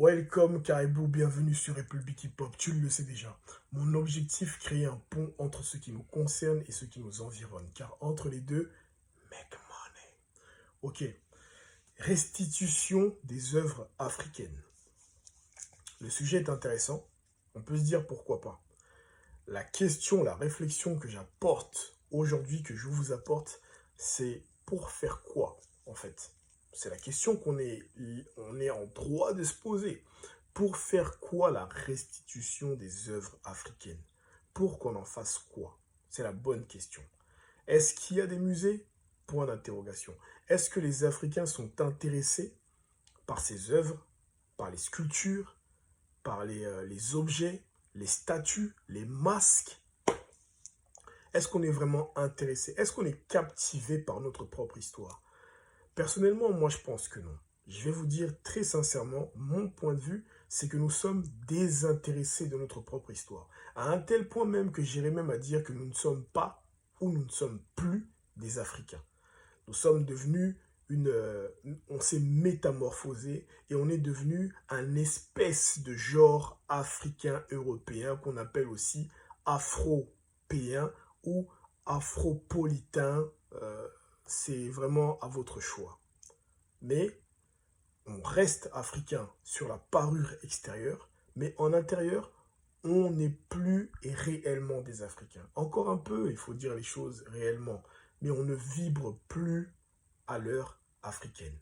Welcome Caribou, bienvenue sur République Hip Hop, tu le sais déjà. Mon objectif, créer un pont entre ce qui nous concerne et ce qui nous environne, car entre les deux, make money. Ok, restitution des œuvres africaines. Le sujet est intéressant, on peut se dire pourquoi pas. La question, la réflexion que j'apporte aujourd'hui, que je vous apporte, c'est pour faire quoi en fait? C'est la question on est en droit de se poser. Pour faire quoi la restitution des œuvres africaines? Pour qu'on en fasse quoi? C'est la bonne question. Est-ce qu'il y a des musées? Point d'interrogation. Est-ce que les Africains sont intéressés par ces œuvres, par les sculptures, par les objets, les statues, les masques? Est-ce qu'on est vraiment intéressé? Est-ce qu'on est captivé par notre propre histoire? Personnellement, moi, je pense que non. Je vais vous dire très sincèrement, mon point de vue, c'est que nous sommes désintéressés de notre propre histoire. À un tel point même que j'irais même à dire que nous ne sommes pas ou nous ne sommes plus des Africains. Nous sommes devenus on s'est métamorphosé et on est devenu un espèce de genre africain-européen qu'on appelle aussi afro-péen ou afropolitain. C'est vraiment à votre choix. Mais on reste africain sur la parure extérieure, mais en intérieur, on n'est plus réellement des Africains. Encore un peu, il faut dire les choses réellement, mais on ne vibre plus à l'heure africaine.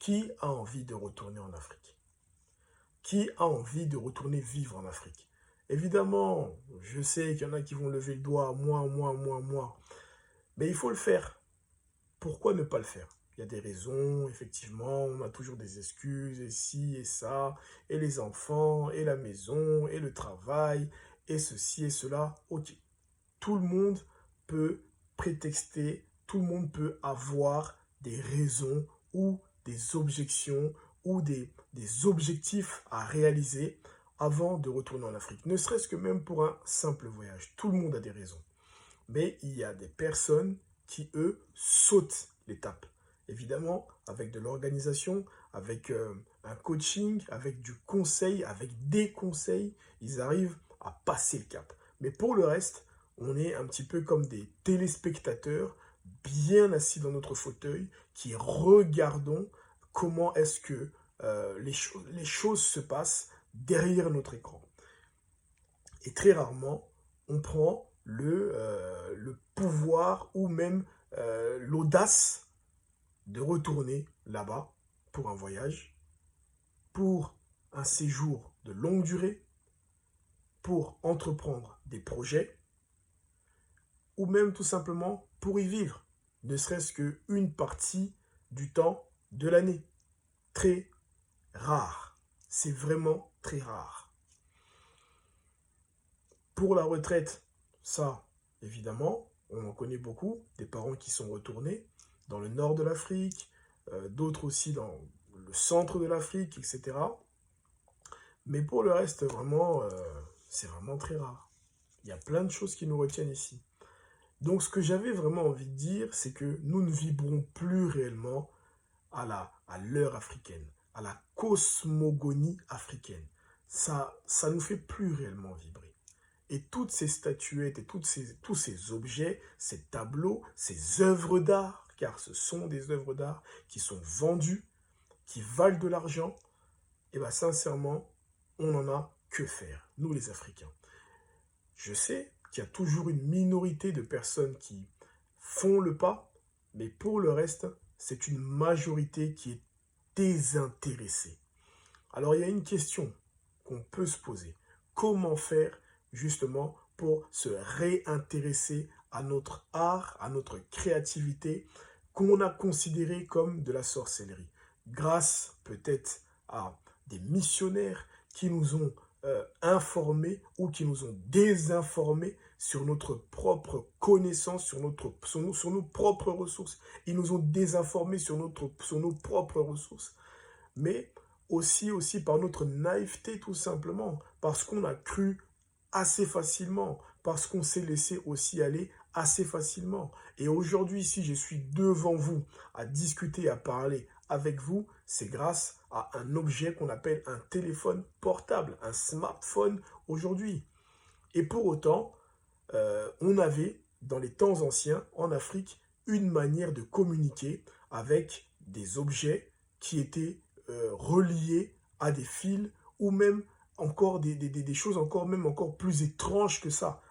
Qui a envie de retourner en Afrique? Qui a envie de retourner vivre en Afrique? Évidemment, je sais qu'il y en a qui vont lever le doigt, moi. Mais il faut le faire. Pourquoi ne pas le faire? Il y a des raisons, effectivement, on a toujours des excuses, et ci et ça, et les enfants, et la maison, et le travail, et ceci et cela. Ok, tout le monde peut prétexter, tout le monde peut avoir des raisons ou des objections ou des objectifs à réaliser avant de retourner en Afrique. Ne serait-ce que même pour un simple voyage. Tout le monde a des raisons. Mais il y a des personnes qui, eux, sautent l'étape. Évidemment, avec de l'organisation, avec un coaching, avec du conseil, avec des conseils, ils arrivent à passer le cap. Mais pour le reste, on est un petit peu comme des téléspectateurs, bien assis dans notre fauteuil, qui regardons comment est-ce que les choses se passent derrière notre écran. Et très rarement, on prend le pouvoir ou même l'audace de retourner là-bas pour un voyage, pour un séjour de longue durée, pour entreprendre des projets, ou même tout simplement pour y vivre, ne serait-ce qu'une partie du temps de l'année. Très rare. C'est vraiment très rare. Pour la retraite, ça, évidemment, on en connaît beaucoup, des parents qui sont retournés dans le nord de l'Afrique, d'autres aussi dans le centre de l'Afrique, etc. Mais pour le reste, vraiment, c'est vraiment très rare. Il y a plein de choses qui nous retiennent ici. Donc ce que j'avais vraiment envie de dire, c'est que nous ne vibrons plus réellement à l'heure africaine, à la cosmogonie africaine. Ça nous fait plus réellement vibrer. Et toutes ces statuettes et tous ces objets, ces tableaux, ces œuvres d'art, car ce sont des œuvres d'art qui sont vendues, qui valent de l'argent, et bien sincèrement, on n'en a que faire, nous les Africains. Je sais qu'il y a toujours une minorité de personnes qui font le pas, mais pour le reste, c'est une majorité qui est désintéressée. Alors il y a une question qu'on peut se poser. Comment faire justement pour se réintéresser à notre art, à notre créativité qu'on a considéré comme de la sorcellerie, grâce peut-être à des missionnaires qui nous ont informés ou qui nous ont désinformés sur notre propre connaissance, sur nos propres ressources. Ils nous ont désinformés sur nos propres ressources. Mais aussi par notre naïveté tout simplement, parce qu'on a cru assez facilement, parce qu'on s'est laissé aussi aller assez facilement. Et aujourd'hui, si je suis devant vous à discuter, à parler avec vous, c'est grâce à un objet qu'on appelle un téléphone portable, un smartphone aujourd'hui. Et pour autant, on avait, dans les temps anciens, en Afrique, une manière de communiquer avec des objets qui étaient reliés à des fils ou même encore des choses encore plus étranges que ça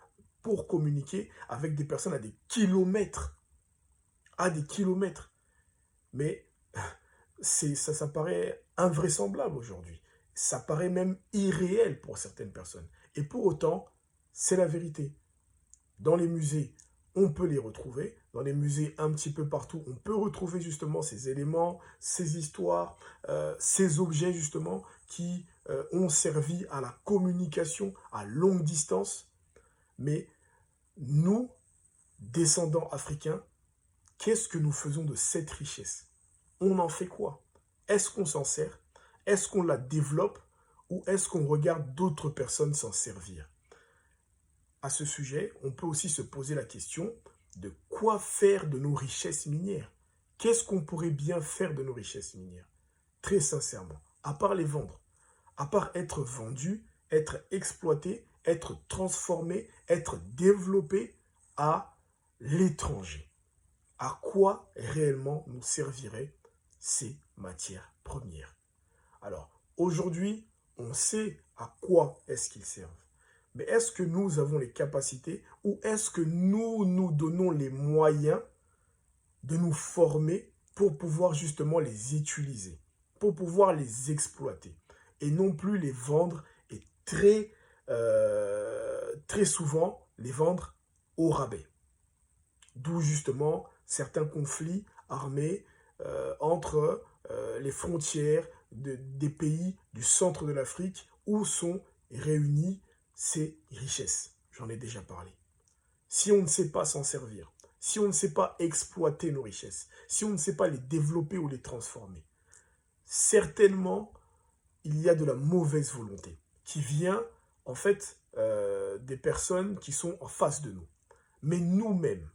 pour communiquer avec des personnes à des kilomètres. À des kilomètres. Mais ça paraît invraisemblable aujourd'hui. Ça paraît même irréel pour certaines personnes. Et pour autant, c'est la vérité. Dans les musées, on peut les retrouver. Dans les musées un petit peu partout, on peut retrouver justement ces éléments, ces histoires, ces objets justement qui ont servi à la communication à longue distance. Mais nous, descendants africains, qu'est-ce que nous faisons de cette richesse? On en fait quoi? Est-ce qu'on s'en sert? Est-ce qu'on la développe? Ou est-ce qu'on regarde d'autres personnes s'en servir? À ce sujet, on peut aussi se poser la question de quoi faire de nos richesses minières. Qu'est-ce qu'on pourrait bien faire de nos richesses minières? Très sincèrement, à part les vendre, à part être vendu, être exploité, être transformé, être développé à l'étranger. À quoi réellement nous serviraient ces matières premières? Alors, aujourd'hui, on sait à quoi est-ce qu'ils servent. Mais est-ce que nous avons les capacités ou est-ce que nous nous donnons les moyens de nous former pour pouvoir justement les utiliser, pour pouvoir les exploiter et non plus les vendre et très souvent les vendre au rabais. D'où justement certains conflits armés entre les frontières des pays du centre de l'Afrique où sont réunies ces richesses. J'en ai déjà parlé. Si on ne sait pas s'en servir, si on ne sait pas exploiter nos richesses, si on ne sait pas les développer ou les transformer, certainement il y a de la mauvaise volonté qui vient en fait des personnes qui sont en face de nous. Mais nous-mêmes,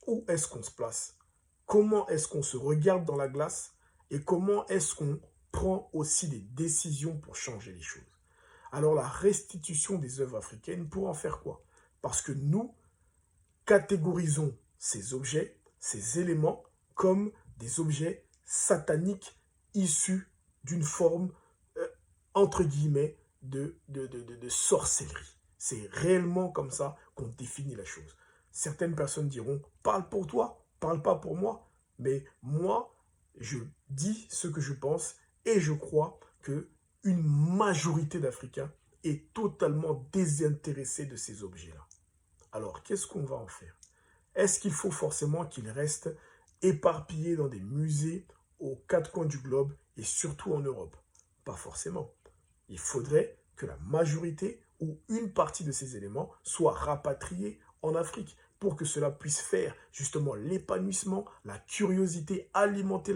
où est-ce qu'on se place? Comment est-ce qu'on se regarde dans la glace? Et comment est-ce qu'on prend aussi des décisions pour changer les choses? Alors la restitution des œuvres africaines, pour en faire quoi? Parce que nous catégorisons ces objets, ces éléments, comme des objets sataniques issus d'une forme, entre guillemets, de sorcellerie. C'est réellement comme ça qu'on définit la chose. Certaines personnes diront, parle pour toi, parle pas pour moi. Mais moi, je dis ce que je pense et je crois que une majorité d'Africains est totalement désintéressée de ces objets-là. Alors, qu'est-ce qu'on va en faire? Est-ce qu'il faut forcément qu'ils restent éparpillés dans des musées aux quatre coins du globe et surtout en Europe? Pas forcément. Il faudrait que la majorité ou une partie de ces éléments soient rapatriés en Afrique pour que cela puisse faire justement l'épanouissement, la curiosité, alimenter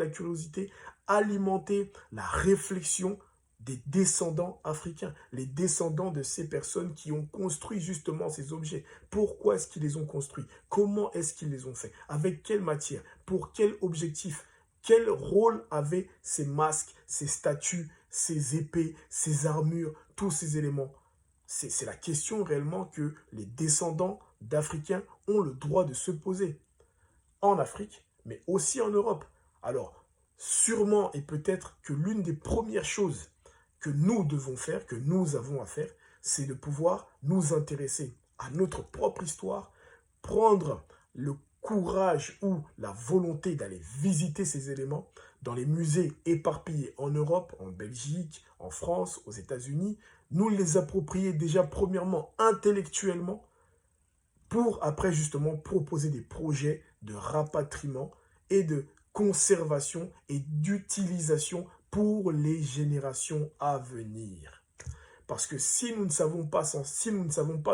la réflexion des descendants africains, les descendants de ces personnes qui ont construit justement ces objets. Pourquoi est-ce qu'ils les ont construits? Comment est-ce qu'ils les ont fait? Avec quelle matière? Pour quel objectif? Quel rôle avaient ces masques, ces statues, ces épées, ces armures, tous ces éléments? C'est la question réellement que les descendants d'Africains ont le droit de se poser. En Afrique, mais aussi en Europe. Alors, sûrement et peut-être que l'une des premières choses que nous devons faire, que nous avons à faire, c'est de pouvoir nous intéresser à notre propre histoire, prendre le courage ou la volonté d'aller visiter ces éléments dans les musées éparpillés en Europe, en Belgique, en France, aux États-Unis, nous les approprier déjà premièrement intellectuellement pour après justement proposer des projets de rapatriement et de conservation et d'utilisation pour les générations à venir. Parce que si nous ne savons pas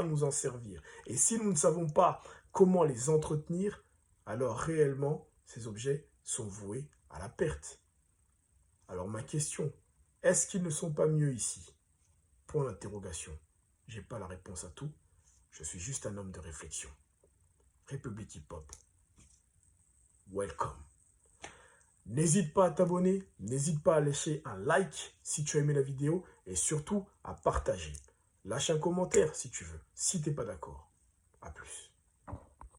nous en servir et si nous ne savons pas comment les entretenir, alors réellement, ces objets sont voués à la perte. Alors ma question, est-ce qu'ils ne sont pas mieux ici? Point d'interrogation. Je n'ai pas la réponse à tout. Je suis juste un homme de réflexion. République Hip Hop. Welcome. N'hésite pas à t'abonner, n'hésite pas à lâcher un like si tu as aimé la vidéo et surtout à partager. Lâche un commentaire si tu veux, si tu n'es pas d'accord. À plus.